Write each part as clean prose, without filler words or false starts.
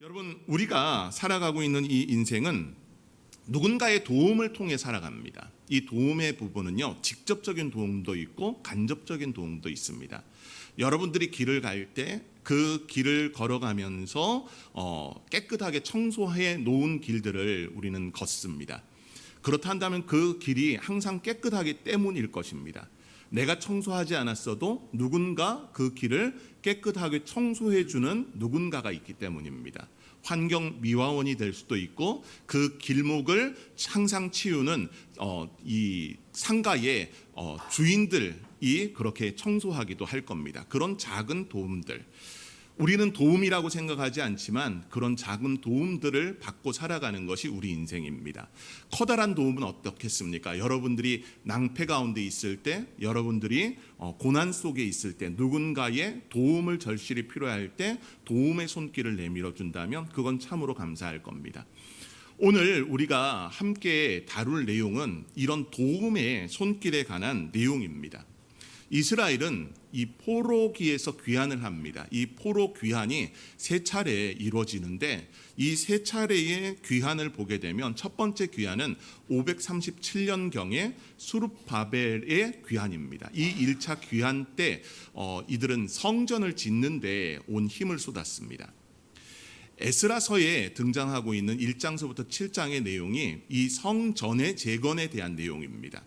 여러분, 우리가 살아가고 있는 이 인생은 누군가의 도움을 통해 살아갑니다. 이 도움의 부분은요, 직접적인 도움도 있고 간접적인 도움도 있습니다. 여러분들이 길을 갈 때 그 길을 걸어가면서 깨끗하게 청소해 놓은 길들을 우리는 걷습니다. 그렇다 한다면 그 길이 항상 깨끗하기 때문일 것입니다. 내가 청소하지 않았어도 누군가 그 길을 깨끗하게 청소해 주는 누군가가 있기 때문입니다. 환경 미화원이 될 수도 있고 그 길목을 항상 치우는 이 상가의 주인들이 그렇게 청소하기도 할 겁니다. 그런 작은 도움들, 우리는 도움이라고 생각하지 않지만 그런 작은 도움들을 받고 살아가는 것이 우리 인생입니다. 커다란 도움은 어떻겠습니까? 여러분들이 낭패 가운데 있을 때, 여러분들이 고난 속에 있을 때, 누군가의 도움을 절실히 필요할 때 도움의 손길을 내밀어 준다면 그건 참으로 감사할 겁니다. 오늘 우리가 함께 다룰 내용은 이런 도움의 손길에 관한 내용입니다. 이스라엘은 이 포로기에서 귀환을 합니다. 이 포로 귀환이 세 차례 이루어지는데 이 세 차례의 귀환을 보게 되면 첫 번째 귀환은 537년경에 수룹바벨의 귀환입니다. 이 1차 귀환 때 이들은 성전을 짓는 데 온 힘을 쏟았습니다. 에스라서에 등장하고 있는 1장서부터 7장의 내용이 이 성전의 재건에 대한 내용입니다.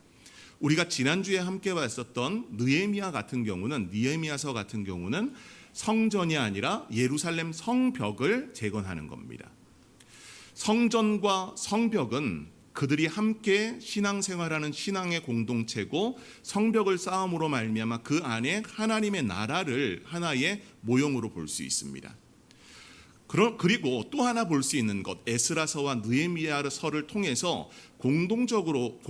우리가 지난주에 함께 봤었던 느헤미야 같은 경우는, 느헤미야서 같은 경우는 성전이 아니라 예루살렘 성벽을 재건하는 겁니다. 성전과 성벽은 그들이 함께 신앙생활하는 신앙의 공동체고, 성벽을 쌓음으로 말미암아 그 안에 하나님의 나라를 하나의 모형으로 볼 수 있습니다. 그리고 또 하나 볼 수 있는 것, 에스라서와 느헤미야서를 통해서 공통적으로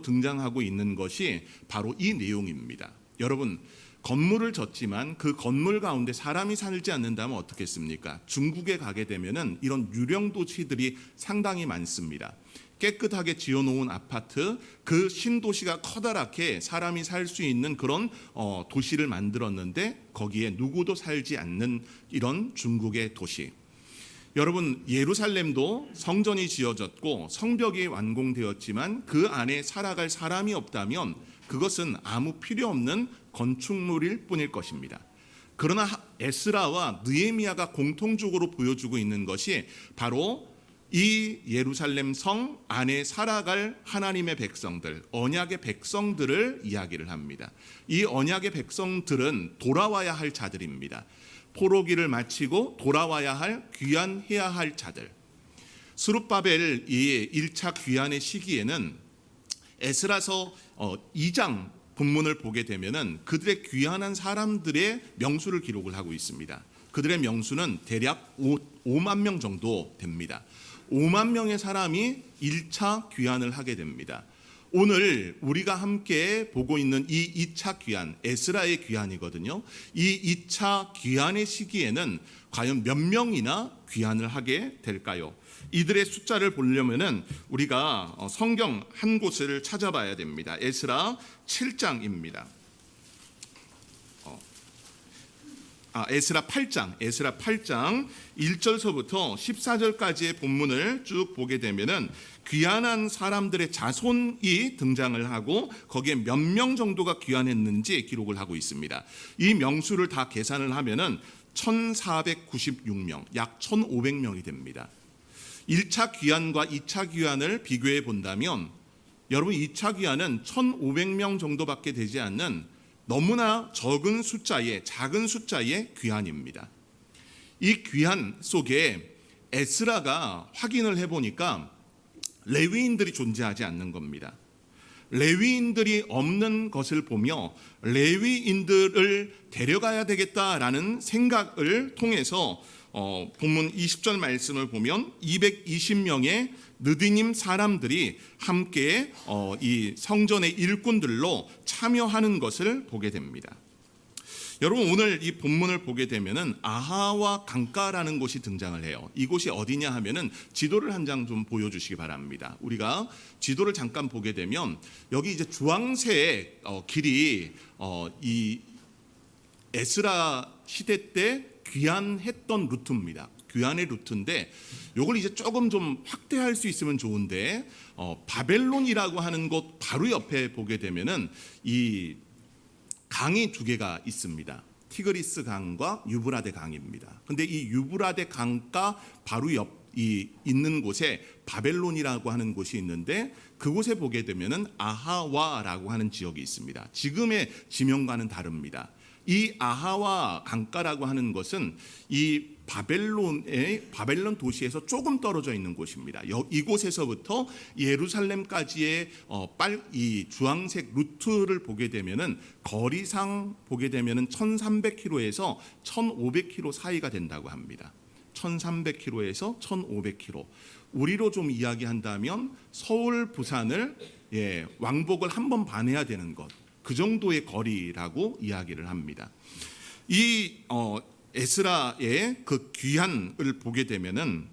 등장하고 있는 것이 바로 이 내용입니다. 여러분, 건물을 졌지만 그 건물 가운데 사람이 살지 않는다면 어떻겠습니까? 중국에 가게 되면은 이런 유령 도시들이 상당히 많습니다. 깨끗하게 지어놓은 아파트, 그 신도시가 커다랗게 사람이 살 수 있는 그런 도시를 만들었는데 거기에 누구도 살지 않는 이런 중국의 도시. 여러분, 예루살렘도 성전이 지어졌고 성벽이 완공되었지만 그 안에 살아갈 사람이 없다면 그것은 아무 필요 없는 건축물일 뿐일 것입니다. 그러나 에스라와 느헤미야가 공통적으로 보여주고 있는 것이 바로 이 예루살렘 성 안에 살아갈 하나님의 백성들, 언약의 백성들을 이야기를 합니다. 이 언약의 백성들은 돌아와야 할 자들입니다. 포로기를 마치고 돌아와야 할, 귀환해야 할 자들. 수룹바벨 이 1차 귀환의 시기에는 에스라서 2장 본문을 보게 되면은 그들의 귀환한 사람들의 명수를 기록을 하고 있습니다. 그들의 명수는 대략 5만 명 정도 됩니다. 5만 명의 사람이 1차 귀환을 하게 됩니다. 오늘 우리가 함께 보고 있는 이 2차 귀환, 에스라의 귀환이거든요. 이 2차 귀환의 시기에는 과연 몇 명이나 귀환을 하게 될까요? 이들의 숫자를 보려면은 우리가 성경 한 곳을 찾아봐야 됩니다. 에스라 7장입니다. 에스라 8장 1절서부터 14절까지의 본문을 쭉 보게 되면은 귀환한 사람들의 자손이 등장을 하고 거기에 몇 명 정도가 귀환했는지 기록을 하고 있습니다. 이 명수를 다 계산을 하면은 1496명, 약 1500명이 됩니다. 1차 귀환과 2차 귀환을 비교해 본다면 여러분, 2차 귀환은 1500명 정도밖에 되지 않는 너무나 작은 숫자의 귀환입니다. 이 귀환 속에 에스라가 확인을 해보니까 레위인들이 존재하지 않는 겁니다. 레위인들이 없는 것을 보며 레위인들을 데려가야 되겠다라는 생각을 통해서 본문 20절 말씀을 보면 220명의 느디님 사람들이 함께 이 성전의 일꾼들로 참여하는 것을 보게 됩니다. 여러분, 오늘 이 본문을 보게 되면은 아하와 강가라는 곳이 등장을 해요. 이곳이 어디냐 하면은 지도를 한 장 좀 보여주시기 바랍니다. 우리가 지도를 잠깐 보게 되면 여기 이제 주황색 길이 이 에스라 시대 때 귀환했던 루트입니다. 귀환의 루트인데 요걸 이제 조금 좀 확대할 수 있으면 좋은데 바벨론이라고 하는 곳 바로 옆에 보게 되면은 이 강이 두 개가 있습니다. 티그리스 강과 유브라데 강입니다. 근데 이 유브라데 강가 바로 옆 있는 곳에 바벨론이라고 하는 곳이 있는데 그곳에 보게 되면은 아하와라고 하는 지역이 있습니다. 지금의 지명과는 다릅니다. 이 아하와 강가라고 하는 것은 이 바벨론 도시에서 조금 떨어져 있는 곳입니다. 이곳에서부터 예루살렘까지의 이 주황색 루트를 보게 되면은 거리상 보게 되면은 1,300km에서 1,500km 사이가 된다고 합니다. 1,300km에서 1,500km. 우리로 좀 이야기한다면 서울, 부산을 왕복을 한 번 반 해야 되는 것. 그 정도의 거리라고 이야기를 합니다. 이 에스라의 그 귀환을 보게 되면은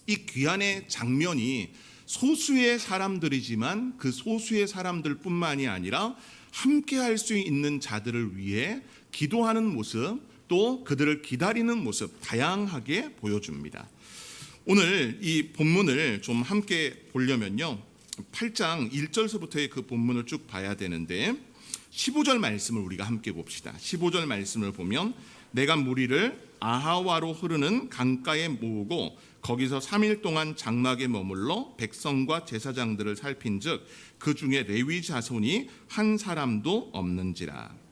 이 귀환의 장면이 소수의 사람들이지만 그 소수의 사람들뿐만이 아니라 함께 할 수 있는 자들을 위해 기도하는 모습, 또 그들을 기다리는 모습 다양하게 보여줍니다. 오늘 이 본문을 좀 함께 보려면요, 8장 1절서부터의 그 본문을 쭉 봐야 되는데 15절 말씀을 우리가 함께 봅시다. 15절 말씀을 보면 내가 무리를 아하와로 흐르는 강가에 모으고 거기서 3일 동안 장막에 머물러 백성과 제사장들을 살핀즉 그 중에 레위 자손이 한 사람도 없는지라.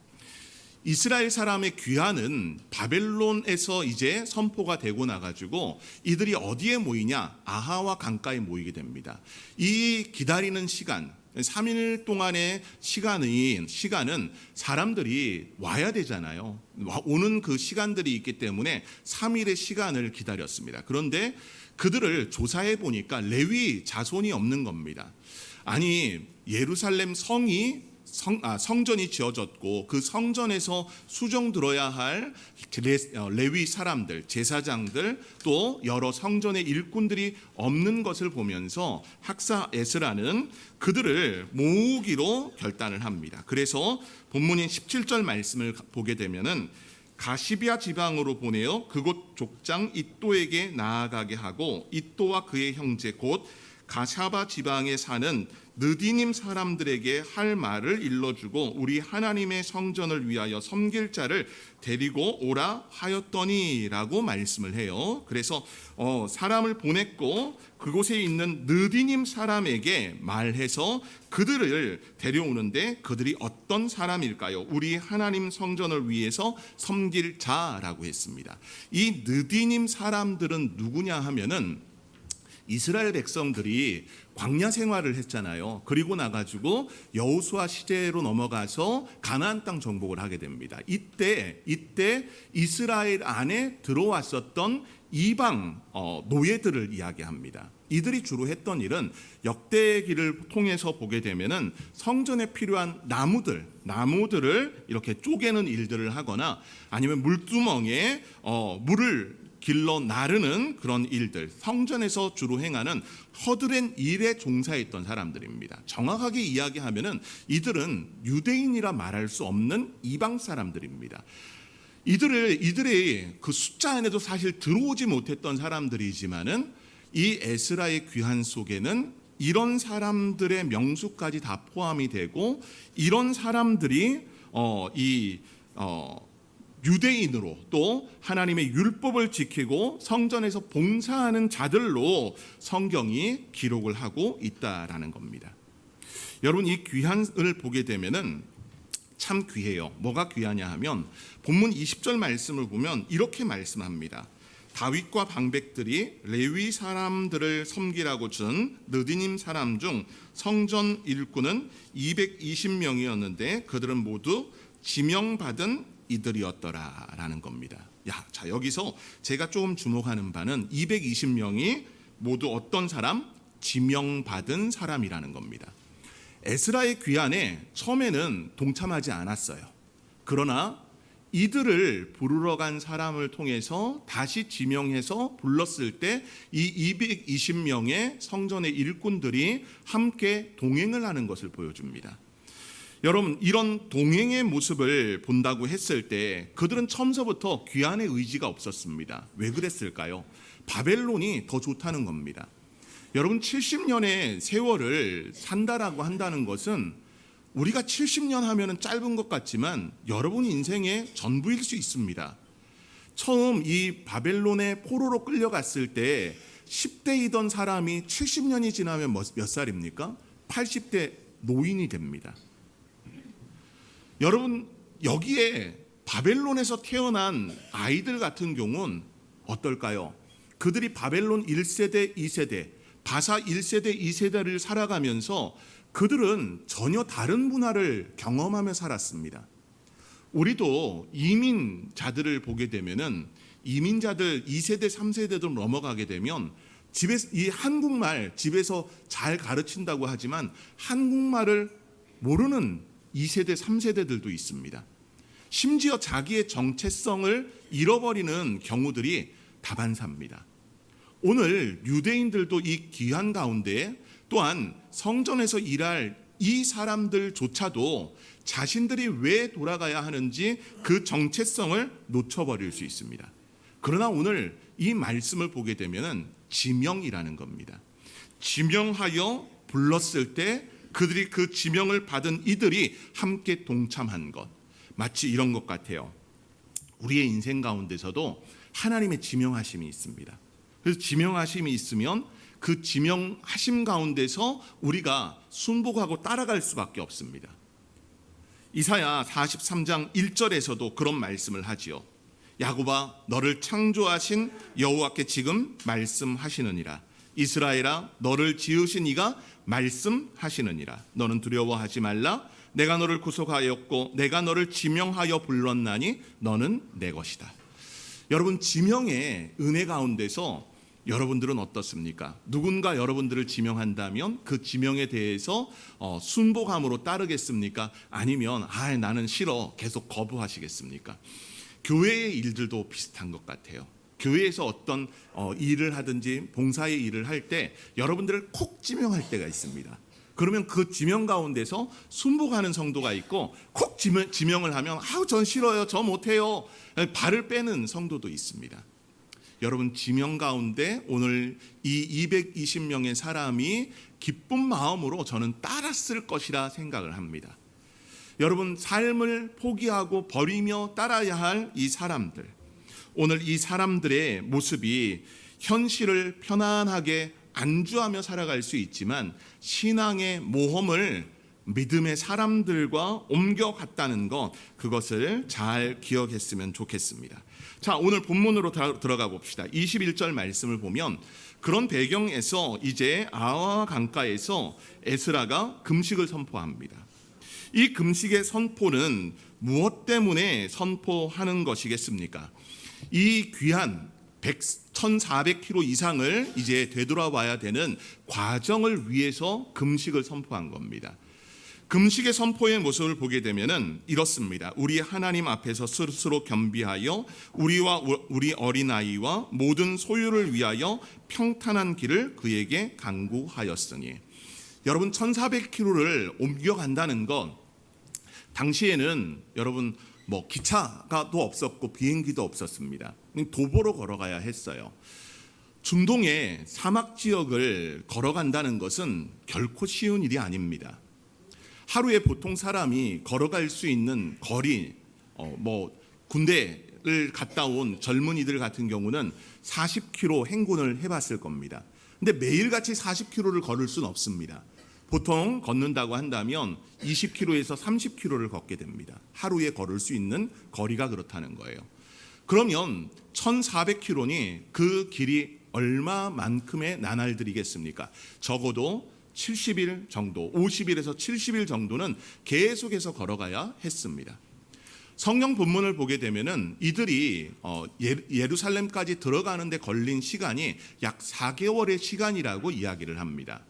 이스라엘 사람의 귀환은 바벨론에서 이제 선포가 되고 나가지고 이들이 어디에 모이냐? 아하와 강가에 모이게 됩니다. 이 기다리는 시간, 3일 동안의 시간은 사람들이 와야 되잖아요. 오는 그 시간들이 있기 때문에 3일의 시간을 기다렸습니다. 그런데 그들을 조사해 보니까 레위 자손이 없는 겁니다. 아니, 예루살렘 성전이 지어졌고 그 성전에서 수종 들어야 할 레위 사람들, 제사장들, 또 여러 성전의 일꾼들이 없는 것을 보면서 학사 에스라는 그들을 모으기로 결단을 합니다. 그래서 본문인 17절 말씀을 보게 되면은 가시비아 지방으로 보내어 그곳 족장 이또에게 나아가게 하고 이또와 그의 형제 곧 가샤바 지방에 사는 느디님 사람들에게 할 말을 일러주고 우리 하나님의 성전을 위하여 섬길 자를 데리고 오라 하였더니라고 말씀을 해요. 그래서 사람을 보냈고 그곳에 있는 느디님 사람에게 말해서 그들을 데려오는데 그들이 어떤 사람일까요? 우리 하나님 성전을 위해서 섬길 자라고 했습니다. 이 느디님 사람들은 누구냐 하면은 이스라엘 백성들이 광야 생활을 했잖아요. 그리고 나가지고 여호수아 시대로 넘어가서 가나안 땅 정복을 하게 됩니다. 이때 이스라엘 안에 들어왔었던 이방 노예들을 이야기합니다. 이들이 주로 했던 일은 역대기를 통해서 보게 되면은 성전에 필요한 나무들을 이렇게 쪼개는 일들을 하거나 아니면 물두멍에 물을 길러 나르는 그런 일들, 성전에서 주로 행하는 허드렛 일에 종사했던 사람들입니다. 정확하게 이야기하면은 이들은 유대인이라 말할 수 없는 이방 사람들입니다. 이들의 그 숫자 안에도 사실 들어오지 못했던 사람들이지만은 이 에스라의 귀환 속에는 이런 사람들의 명수까지 다 포함이 되고 이런 사람들이 유대인으로 또 하나님의 율법을 지키고 성전에서 봉사하는 자들로 성경이 기록을 하고 있다라는 겁니다. 여러분, 이 귀한을 보게 되면은 참 귀해요. 뭐가 귀하냐 하면 본문 20절 말씀을 보면 이렇게 말씀합니다. 다윗과 방백들이 레위 사람들을 섬기라고 준 느디님 사람 중 성전 일꾼은 220명이었는데 그들은 모두 지명받은 이들이었더라라는 겁니다. 자, 여기서 제가 조금 주목하는 바는 220명이 모두 어떤 사람? 지명받은 사람이라는 겁니다. 에스라의 귀환에 처음에는 동참하지 않았어요. 그러나 이들을 부르러 간 사람을 통해서 다시 지명해서 불렀을 때 이 220명의 성전의 일꾼들이 함께 동행을 하는 것을 보여줍니다. 여러분, 이런 동행의 모습을 본다고 했을 때 그들은 처음서부터 귀환의 의지가 없었습니다. 왜 그랬을까요? 바벨론이 더 좋다는 겁니다. 여러분, 70년의 세월을 산다라고 한다는 것은 우리가 70년 하면은 짧은 것 같지만 여러분 인생의 전부일 수 있습니다. 처음 이 바벨론의 포로로 끌려갔을 때 10대이던 사람이 70년이 지나면 몇 살입니까? 80대 노인이 됩니다. 여러분, 여기에 바벨론에서 태어난 아이들 같은 경우는 어떨까요? 그들이 바벨론 1세대, 2세대, 바사 1세대, 2세대를 살아가면서 그들은 전혀 다른 문화를 경험하며 살았습니다. 우리도 이민자들을 보게 되면은 이민자들 2세대, 3세대도 넘어가게 되면 집에서 이 한국말 집에서 잘 가르친다고 하지만 한국말을 모르는 2세대, 3세대들도 있습니다. 심지어 자기의 정체성을 잃어버리는 경우들이 다반사입니다. 오늘 유대인들도 이 귀한 가운데 또한 성전에서 일할 이 사람들조차도 자신들이 왜 돌아가야 하는지 그 정체성을 놓쳐버릴 수 있습니다. 그러나 오늘 이 말씀을 보게 되면 지명이라는 겁니다. 지명하여 불렀을 때 그들이 그 지명을 받은 이들이 함께 동참한 것, 마치 이런 것 같아요. 우리의 인생 가운데서도 하나님의 지명하심이 있습니다. 그래서 지명하심이 있으면 그 지명하심 가운데서 우리가 순복하고 따라갈 수밖에 없습니다. 이사야 43장 1절에서도 그런 말씀을 하지요. 야곱아, 너를 창조하신 여호와께 지금 말씀하시느니라. 이스라엘아, 너를 지으신 이가 말씀하시느니라. 너는 두려워하지 말라. 내가 너를 구속하였고 내가 너를 지명하여 불렀나니 너는 내 것이다. 여러분, 지명의 은혜 가운데서 여러분들은 어떻습니까? 누군가 여러분들을 지명한다면 그 지명에 대해서 순복함으로 따르겠습니까? 아니면 나는 싫어 계속 거부하시겠습니까? 교회의 일들도 비슷한 것 같아요. 교회에서 어떤 일을 하든지 봉사의 일을 할 때 여러분들을 콕 지명할 때가 있습니다. 그러면 그 지명 가운데서 순복하는 성도가 있고 콕 지명을 하면 전 싫어요, 저 못해요, 발을 빼는 성도도 있습니다. 여러분, 지명 가운데 오늘 이 220명의 사람이 기쁜 마음으로 저는 따랐을 것이라 생각을 합니다. 여러분, 삶을 포기하고 버리며 따라야 할 이 사람들, 오늘 이 사람들의 모습이 현실을 편안하게 안주하며 살아갈 수 있지만 신앙의 모험을 믿음의 사람들과 옮겨갔다는 것, 그것을 잘 기억했으면 좋겠습니다. 자, 오늘 본문으로 들어가 봅시다. 21절 말씀을 보면 그런 배경에서 이제 아와 강가에서 에스라가 금식을 선포합니다. 이 금식의 선포는 무엇 때문에 선포하는 것이겠습니까? 이 귀한 1400km 이상을 이제 되돌아와야 되는 과정을 위해서 금식을 선포한 겁니다. 금식의 선포의 모습을 보게 되면은 이렇습니다. 우리 하나님 앞에서 스스로 겸비하여 우리와 우리 어린아이와 모든 소유를 위하여 평탄한 길을 그에게 강구하였으니. 여러분, 1400km를 옮겨간다는 것, 당시에는 여러분 기차가 또 없었고 비행기도 없었습니다. 도보로 걸어가야 했어요. 중동의 사막 지역을 걸어간다는 것은 결코 쉬운 일이 아닙니다. 하루에 보통 사람이 걸어갈 수 있는 거리, 군대를 갔다 온 젊은이들 같은 경우는 40km 행군을 해봤을 겁니다. 근데 매일같이 40km를 걸을 수는 없습니다. 보통 걷는다고 한다면 20km에서 30km를 걷게 됩니다. 하루에 걸을 수 있는 거리가 그렇다는 거예요. 그러면 1400km니 그 길이 얼마만큼의 나날들이겠습니까? 적어도 70일 정도, 50일에서 70일 정도는 계속해서 걸어가야 했습니다. 성경 본문을 보게 되면은 이들이 예루살렘까지 들어가는데 걸린 시간이 약 4개월의 시간이라고 이야기를 합니다.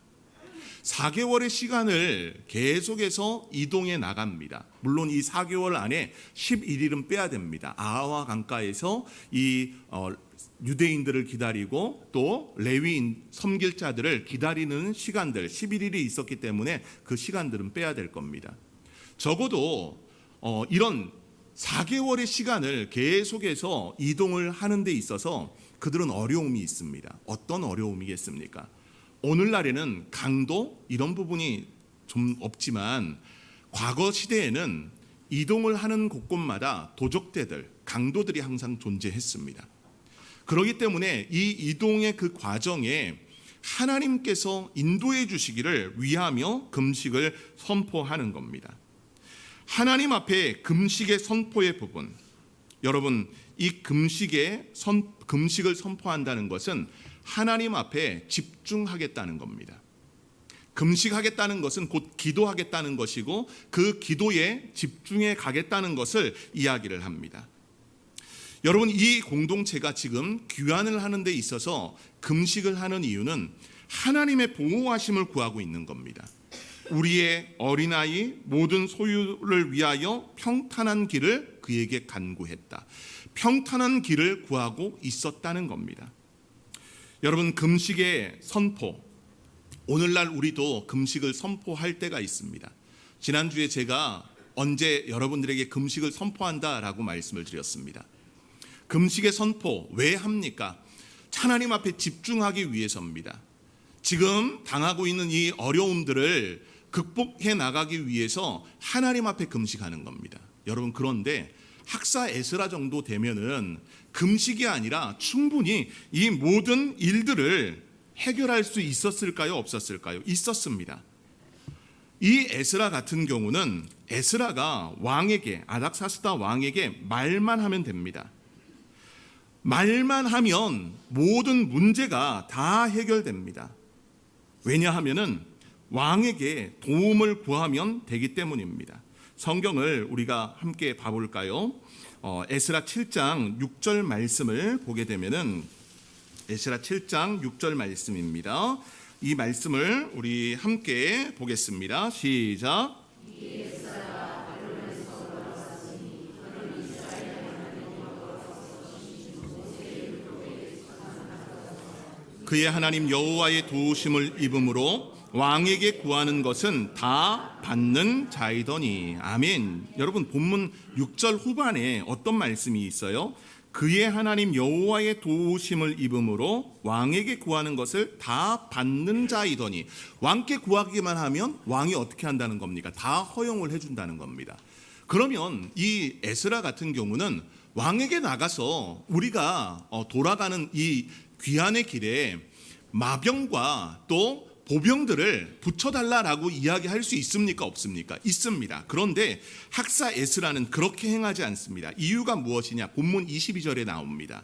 4개월의 시간을 계속해서 이동해 나갑니다. 물론 이 4개월 안에 11일은 빼야 됩니다. 아와 강가에서 이 유대인들을 기다리고 또 레위인 섬길 자들을 기다리는 시간들 11일이 있었기 때문에 그 시간들은 빼야 될 겁니다. 적어도 이런 4개월의 시간을 계속해서 이동을 하는 데 있어서 그들은 어려움이 있습니다. 어떤 어려움이겠습니까? 오늘날에는 강도 이런 부분이 좀 없지만 과거 시대에는 이동을 하는 곳곳마다 도적대들, 강도들이 항상 존재했습니다. 그렇기 때문에 이 이동의 그 과정에 하나님께서 인도해 주시기를 위하며 금식을 선포하는 겁니다. 하나님 앞에 금식의 선포의 부분, 여러분 이 금식을 선포한다는 것은 하나님 앞에 집중하겠다는 겁니다. 금식하겠다는 것은 곧 기도하겠다는 것이고 그 기도에 집중해 가겠다는 것을 이야기를 합니다. 여러분 이 공동체가 지금 귀환을 하는 데 있어서 금식을 하는 이유는 하나님의 보호하심을 구하고 있는 겁니다. 우리의 어린아이 모든 소유를 위하여 평탄한 길을 그에게 간구했다. 평탄한 길을 구하고 있었다는 겁니다. 여러분 금식의 선포, 오늘날 우리도 금식을 선포할 때가 있습니다. 지난주에 제가 언제 여러분들에게 금식을 선포한다라고 말씀을 드렸습니다. 금식의 선포 왜 합니까? 하나님 앞에 집중하기 위해서입니다. 지금 당하고 있는 이 어려움들을 극복해 나가기 위해서 하나님 앞에 금식하는 겁니다. 여러분 그런데 학사 에스라 정도 되면은 금식이 아니라 충분히 이 모든 일들을 해결할 수 있었을까요? 없었을까요? 있었습니다. 이 에스라 같은 경우는 에스라가 왕에게, 아닥사스다 왕에게 말만 하면 됩니다. 말만 하면 모든 문제가 다 해결됩니다. 왜냐하면은 왕에게 도움을 구하면 되기 때문입니다. 성경을 우리가 함께 봐볼까요? 에스라 7장 6절 말씀을 보게 되면은 에스라 7장 6절 말씀입니다. 이 말씀을 우리 함께 보겠습니다. 시작. 그의 하나님 여호와의 도우심을 입음으로 왕에게 구하는 것은 다 받는 자이더니. 아멘. 여러분 본문 6절 후반에 어떤 말씀이 있어요? 그의 하나님 여호와의 도우심을 입음으로 왕에게 구하는 것을 다 받는 자이더니. 왕께 구하기만 하면 왕이 어떻게 한다는 겁니까? 다 허용을 해준다는 겁니다. 그러면 이 에스라 같은 경우는 왕에게 나가서 우리가 돌아가는 이 귀환의 길에 마병과 또 보병들을 붙여달라라고 이야기할 수 있습니까? 없습니까? 있습니다. 그런데 학사 에스라는 그렇게 행하지 않습니다. 이유가 무엇이냐? 본문 22절에 나옵니다.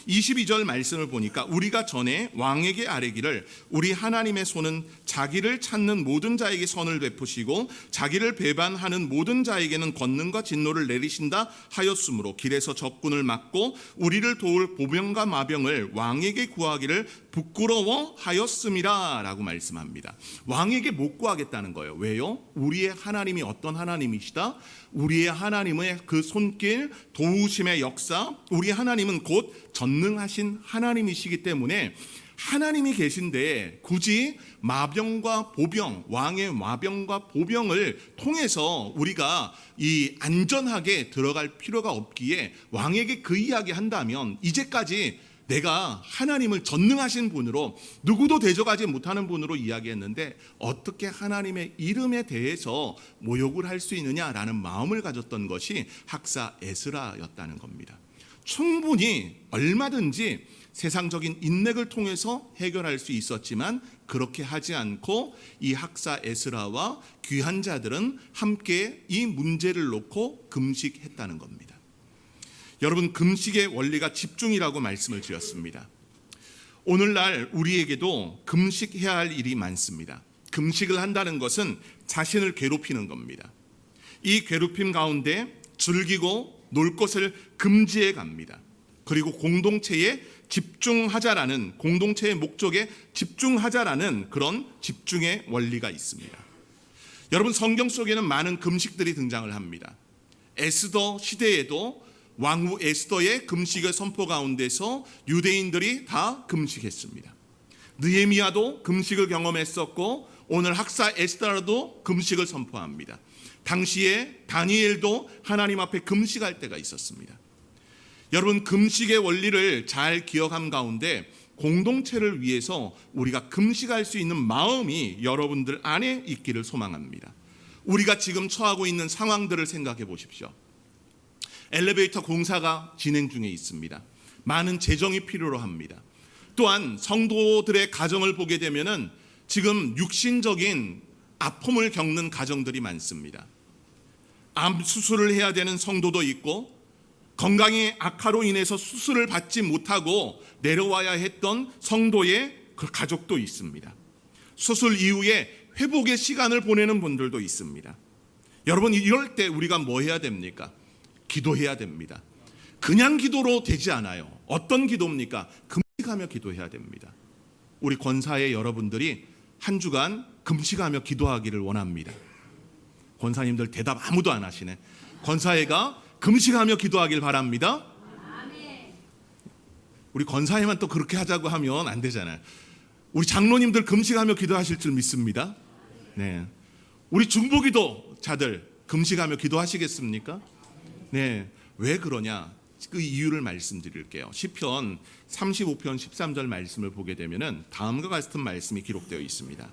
22절 말씀을 보니까 우리가 전에 왕에게 아뢰기를 우리 하나님의 손은 자기를 찾는 모든 자에게 선을 베푸시고 자기를 배반하는 모든 자에게는 권능과 진노를 내리신다 하였으므로 길에서 적군을 막고 우리를 도울 보병과 마병을 왕에게 구하기를 부끄러워하였음이라 라고 말씀합니다. 왕에게 못 구하겠다는 거예요. 왜요? 우리의 하나님이 어떤 하나님이시다? 우리의 하나님의 그 손길, 도우심의 역사, 우리 하나님은 곧 전능하신 하나님이시기 때문에 하나님이 계신데 굳이 마병과 보병, 왕의 마병과 보병을 통해서 우리가 이 안전하게 들어갈 필요가 없기에 왕에게 그 이야기 한다면 이제까지 내가 하나님을 전능하신 분으로 누구도 대적하지 못하는 분으로 이야기했는데 어떻게 하나님의 이름에 대해서 모욕을 할 수 있느냐라는 마음을 가졌던 것이 학사 에스라였다는 겁니다. 충분히 얼마든지 세상적인 인맥을 통해서 해결할 수 있었지만 그렇게 하지 않고 이 학사 에스라와 귀한 자들은 함께 이 문제를 놓고 금식했다는 겁니다. 여러분 금식의 원리가 집중이라고 말씀을 드렸습니다. 오늘날 우리에게도 금식해야 할 일이 많습니다. 금식을 한다는 것은 자신을 괴롭히는 겁니다. 이 괴롭힘 가운데 즐기고 놀 것을 금지해 갑니다. 그리고 공동체에 집중하자라는, 공동체의 목적에 집중하자라는 그런 집중의 원리가 있습니다. 여러분 성경 속에는 많은 금식들이 등장을 합니다. 에스더 시대에도 왕후 에스더의 금식의 선포 가운데서 유대인들이 다 금식했습니다. 느헤미야도 금식을 경험했었고 오늘 학사 에스더라도 금식을 선포합니다. 당시에 다니엘도 하나님 앞에 금식할 때가 있었습니다. 여러분, 금식의 원리를 잘 기억함 가운데 공동체를 위해서 우리가 금식할 수 있는 마음이 여러분들 안에 있기를 소망합니다. 우리가 지금 처하고 있는 상황들을 생각해 보십시오. 엘리베이터 공사가 진행 중에 있습니다. 많은 재정이 필요로 합니다. 또한 성도들의 가정을 보게 되면은 지금 육신적인 아픔을 겪는 가정들이 많습니다. 암 수술을 해야 되는 성도도 있고, 건강이 악화로 인해서 수술을 받지 못하고 내려와야 했던 성도의 그 가족도 있습니다. 수술 이후에 회복의 시간을 보내는 분들도 있습니다. 여러분, 이럴 때 우리가 뭐 해야 됩니까? 기도해야 됩니다. 그냥 기도로 되지 않아요. 어떤 기도입니까? 금식하며 기도해야 됩니다. 우리 권사의 여러분들이 한 주간 금식하며 기도하기를 원합니다. 권사님들 대답 아무도 안 하시네. 권사회가 금식하며 기도하길 바랍니다. 우리 권사회만 또 그렇게 하자고 하면 안 되잖아요. 우리 장로님들 금식하며 기도하실 줄 믿습니다. 네. 우리 중보기도자들 금식하며 기도하시겠습니까? 네. 왜 그러냐? 그 이유를 말씀드릴게요. 시편 35편 13절 말씀을 보게 되면은 다음과 같은 말씀이 기록되어 있습니다.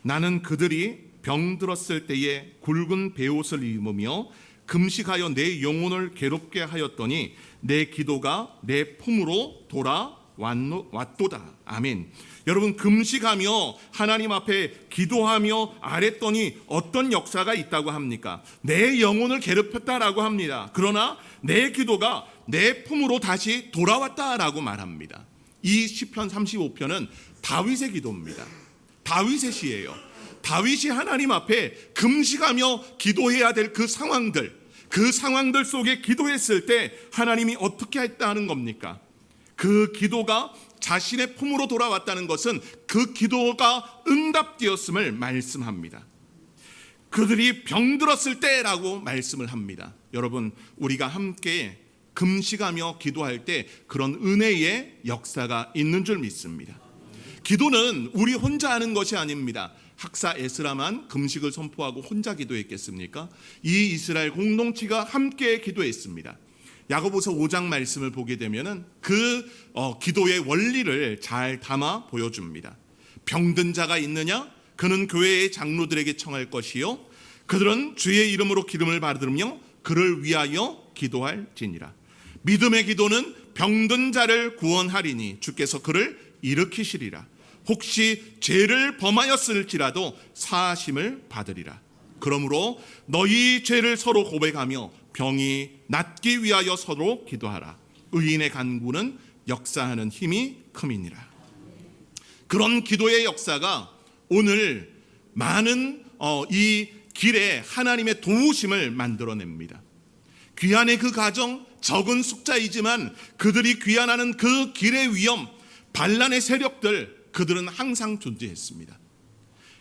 나는 그들이 병들었을 때에 굵은 베옷을 입으며 금식하여 내 영혼을 괴롭게 하였더니 내 기도가 내 품으로 돌아왔도다. 아멘. 여러분, 금식하며 하나님 앞에 기도하며 아랬더니 어떤 역사가 있다고 합니까? 내 영혼을 괴롭혔다라고 합니다. 그러나 내 기도가 내 품으로 다시 돌아왔다라고 말합니다. 이 시편 35편은 다윗의 기도입니다. 다윗의 시예요. 다윗이 하나님 앞에 금식하며 기도해야 될 그 상황들 속에 기도했을 때 하나님이 어떻게 했다는 겁니까? 그 기도가 자신의 품으로 돌아왔다는 것은 그 기도가 응답되었음을 말씀합니다. 그들이 병들었을 때라고 말씀을 합니다. 여러분, 우리가 함께 금식하며 기도할 때 그런 은혜의 역사가 있는 줄 믿습니다. 기도는 우리 혼자 하는 것이 아닙니다. 학사 에스라만 금식을 선포하고 혼자 기도했겠습니까? 이 이스라엘 공동체가 함께 기도했습니다. 야고보서 5장 말씀을 보게 되면은 그 기도의 원리를 잘 담아 보여줍니다. 병든 자가 있느냐? 그는 교회의 장로들에게 청할 것이요, 그들은 주의 이름으로 기름을 받으며 그를 위하여 기도할지니라. 믿음의 기도는 병든 자를 구원하리니 주께서 그를 일으키시리라. 혹시 죄를 범하였을지라도 사하심을 받으리라. 그러므로 너희 죄를 서로 고백하며 병이 낫기 위하여 서로 기도하라. 의인의 간구는 역사하는 힘이 큼이니라. 그런 기도의 역사가 오늘 많은 이 길에 하나님의 도우심을 만들어냅니다. 귀환의 그 가정, 적은 숫자이지만 그들이 귀환하는 그 길의 위험, 반란의 세력들, 그들은 항상 존재했습니다.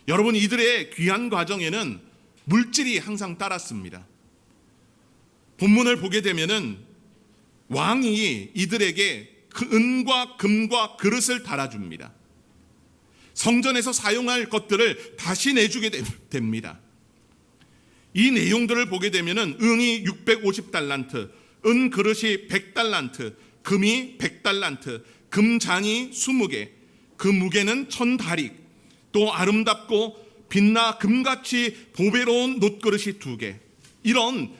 여러분, 이들의 귀환 과정에는 물질이 항상 따랐습니다. 본문을 보게 되면은 왕이 이들에게 그 은과 금과 그릇을 달아줍니다. 성전에서 사용할 것들을 다시 내주게 됩니다. 이 내용들을 보게 되면은 은이 650달란트, 은 그릇이 100달란트, 금이 100달란트, 금잔이 20개, 그 무게는 1000다릭, 또 아름답고 빛나 금같이 보배로운 놋그릇이 2개. 이런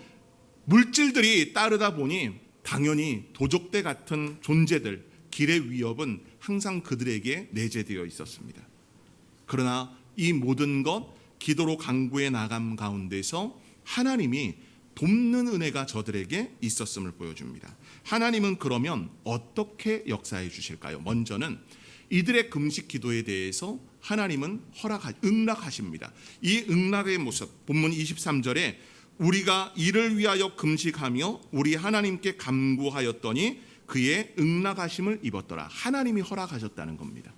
물질들이 따르다 보니 당연히 도적대 같은 존재들, 길의 위협은 항상 그들에게 내재되어 있었습니다. 그러나 이 모든 것 기도로 강구해 나감 가운데서 하나님이 돕는 은혜가 저들에게 있었음을 보여줍니다. 하나님은 그러면 어떻게 역사해 주실까요? 먼저는 이들의 금식 기도에 대해서 하나님은 응락하십니다. 이 응락의 모습, 본문 23절에 우리가 이를 위하여 금식하며 우리 하나님께 간구하였더니 그의 응락하심을 입었더라. 하나님이 허락하셨다는 겁니다.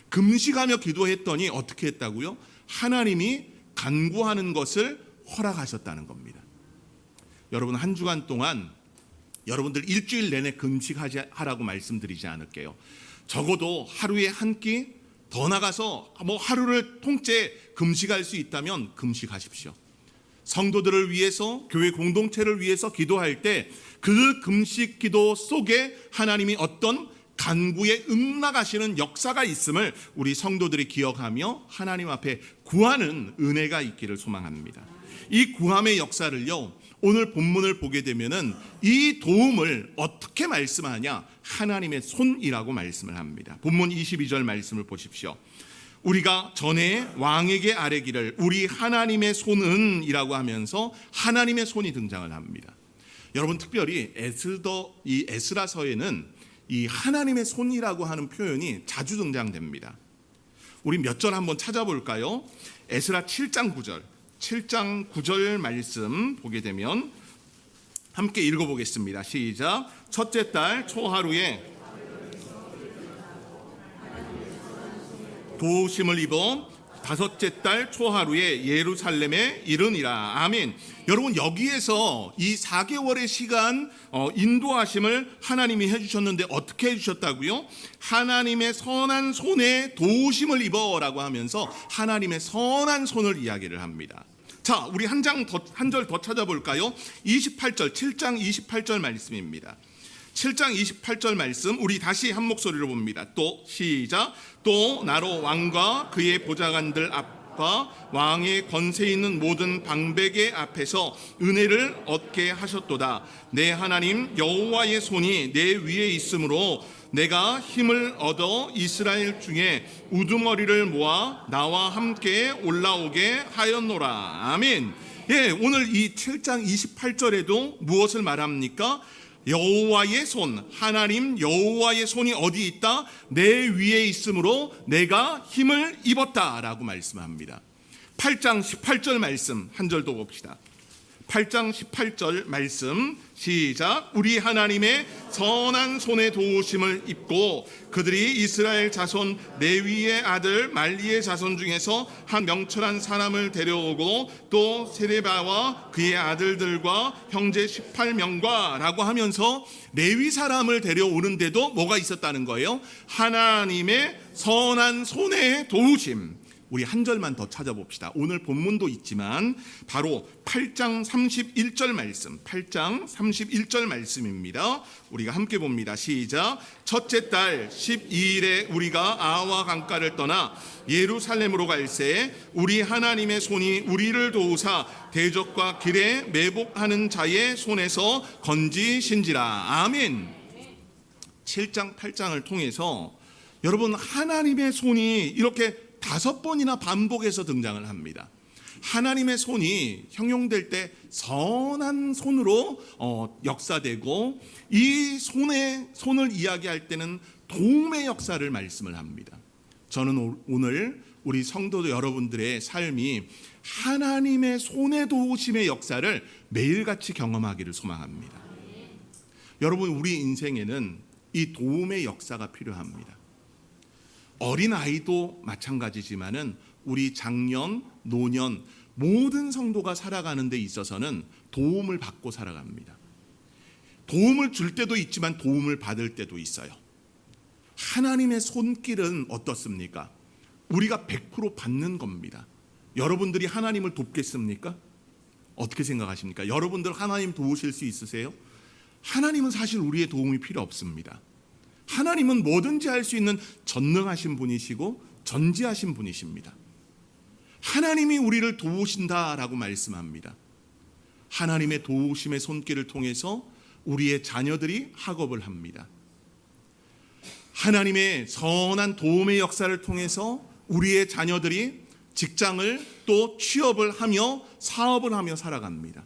금식하며 기도했더니 어떻게 했다고요? 하나님이 간구하는 것을 허락하셨다는 겁니다. 여러분, 한 주간 동안 여러분들 일주일 내내 금식하라고 말씀드리지 않을게요. 적어도 하루에 한 끼, 더 나가서 하루를 통째 금식할 수 있다면 금식하십시오. 성도들을 위해서, 교회 공동체를 위해서 기도할 때 그 금식 기도 속에 하나님이 어떤 간구에 응답하시는 역사가 있음을 우리 성도들이 기억하며 하나님 앞에 구하는 은혜가 있기를 소망합니다. 이 구함의 역사를요, 오늘 본문을 보게 되면은 이 도움을 어떻게 말씀하냐? 하나님의 손이라고 말씀을 합니다. 본문 22절 말씀을 보십시오. 우리가 전에 왕에게 아뢰기를 우리 하나님의 손은 이라고 하면서 하나님의 손이 등장을 합니다. 여러분, 특별히 이 에스라서에는 이 하나님의 손이라고 하는 표현이 자주 등장됩니다. 우리 몇 절 한번 찾아볼까요? 에스라 7장 9절 7장 9절 말씀 보게 되면 함께 읽어보겠습니다. 시작. 첫째 달 초하루에 도우심을 입어 다섯째 달 초하루에 예루살렘에 이르니라. 아멘. 여러분, 여기에서 이 4개월의 시간 인도하심을 하나님이 해주셨는데 어떻게 해주셨다고요? 하나님의 선한 손에 도우심을 입어라고 하면서 하나님의 선한 손을 이야기를 합니다. 자, 우리 한 절 더 찾아볼까요? 28절 7장 28절 말씀입니다. 7장 28절 말씀 우리 다시 한 목소리로 봅니다. 또 시작. 또 나로 왕과 그의 보좌관들 앞과 왕의 권세 있는 모든 방백의 앞에서 은혜를 얻게 하셨도다. 내 하나님 여호와의 손이 내 위에 있으므로 내가 힘을 얻어 이스라엘 중에 우두머리를 모아 나와 함께 올라오게 하였노라. 아멘. 예, 오늘 이 7장 28절에도 무엇을 말합니까? 여호와의 손, 하나님 여호와의 손이 어디 있다? 내 위에 있으므로 내가 힘을 입었다라고 말씀합니다. 8장 18절 말씀 한 절 더 봅시다. 8장 18절 말씀 시작. 우리 하나님의 선한 손에 도우심을 입고 그들이 이스라엘 자손 레위의 아들 말리의 자손 중에서 한 명철한 사람을 데려오고 또 세레바와 그의 아들들과 형제 18명과 라고 하면서 레위 사람을 데려오는데도 뭐가 있었다는 거예요? 하나님의 선한 손에 도우심. 우리 한 절만 더 찾아봅시다. 오늘 본문도 있지만 바로 8장 31절 말씀, 8장 31절 말씀입니다. 우리가 함께 봅니다. 시작. 첫째 달 12일에 우리가 아와 강가를 떠나 예루살렘으로 갈새 우리 하나님의 손이 우리를 도우사 대적과 길에 매복하는 자의 손에서 건지신지라. 아멘. 7장 8장을 통해서 여러분, 하나님의 손이 이렇게 5번이나 반복해서 등장을 합니다. 하나님의 손이 형용될 때 선한 손으로 역사되고, 이 손을 이야기할 때는 도움의 역사를 말씀을 합니다. 저는 오늘 우리 성도 여러분들의 삶이 하나님의 손의 도우심의 역사를 매일같이 경험하기를 소망합니다. 여러분, 우리 인생에는 이 도움의 역사가 필요합니다. 어린아이도 마찬가지지만은 우리 장년, 노년 모든 성도가 살아가는 데 있어서는 도움을 받고 살아갑니다. 도움을 줄 때도 있지만 도움을 받을 때도 있어요. 하나님의 손길은 어떻습니까? 우리가 100% 받는 겁니다. 여러분들이 하나님을 돕겠습니까? 어떻게 생각하십니까? 여러분들 하나님 도우실 수 있으세요? 하나님은 사실 우리의 도움이 필요 없습니다. 하나님은 뭐든지 할 수 있는 전능하신 분이시고 전지하신 분이십니다. 하나님이 우리를 도우신다라고 말씀합니다. 하나님의 도우심의 손길을 통해서 우리의 자녀들이 학업을 합니다. 하나님의 선한 도움의 역사를 통해서 우리의 자녀들이 직장을 또 취업을 하며 사업을 하며 살아갑니다.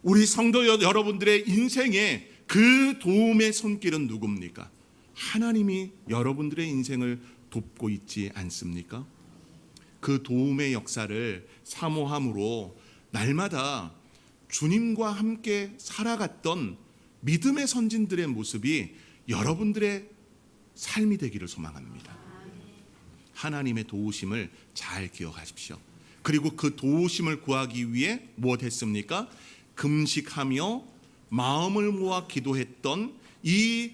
우리 성도 여러분들의 인생에 그 도움의 손길은 누굽니까? 하나님이 여러분들의 인생을 돕고 있지 않습니까? 그 도움의 역사를 사모함으로 날마다 주님과 함께 살아갔던 믿음의 선진들의 모습이 여러분들의 삶이 되기를 소망합니다. 하나님의 도우심을 잘 기억하십시오. 그리고 그 도우심을 구하기 위해 무엇 했습니까? 금식하며 마음을 모아 기도했던 이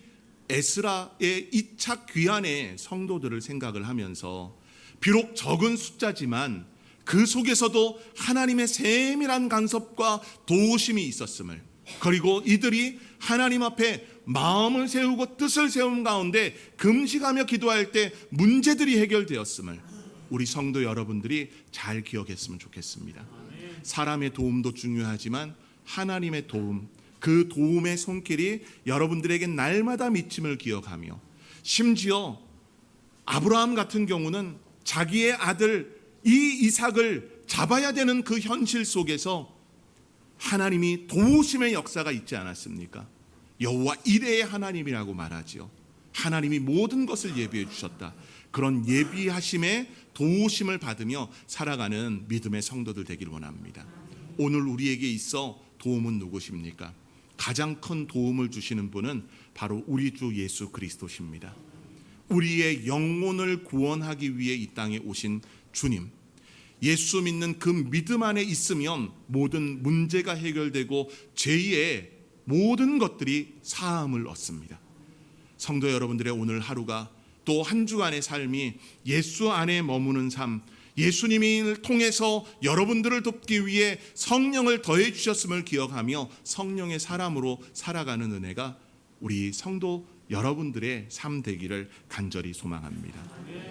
에스라의 2차 귀환의 성도들을 생각을 하면서 비록 적은 숫자지만 그 속에서도 하나님의 세밀한 간섭과 도우심이 있었음을, 그리고 이들이 하나님 앞에 마음을 세우고 뜻을 세운 가운데 금식하며 기도할 때 문제들이 해결되었음을 우리 성도 여러분들이 잘 기억했으면 좋겠습니다. 사람의 도움도 중요하지만 하나님의 도움, 그 도움의 손길이 여러분들에게 날마다 미침을 기억하며, 심지어 아브라함 같은 경우는 자기의 아들 이 이삭을 잡아야 되는 그 현실 속에서 하나님이 도우심의 역사가 있지 않았습니까? 여호와 이레의 하나님이라고 말하지요. 하나님이 모든 것을 예비해 주셨다. 그런 예비하심의 도우심을 받으며 살아가는 믿음의 성도들 되기를 원합니다. 오늘 우리에게 있어 도움은 누구십니까? 가장 큰 도움을 주시는 분은 바로 우리 주 예수 그리스도십니다. 우리의 영혼을 구원하기 위해 이 땅에 오신 주님, 예수 믿는 그 믿음 안에 있으면 모든 문제가 해결되고 죄의 모든 것들이 사함을 얻습니다. 성도 여러분들의 오늘 하루가, 또 한 주간의 삶이 예수 안에 머무는 삶, 예수님을 통해서 여러분들을 돕기 위해 성령을 더해 주셨음을 기억하며 성령의 사람으로 살아가는 은혜가 우리 성도 여러분들의 삶 되기를 간절히 소망합니다.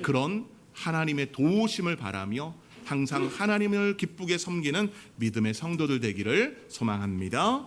그런 하나님의 도우심을 바라며 항상 하나님을 기쁘게 섬기는 믿음의 성도들 되기를 소망합니다.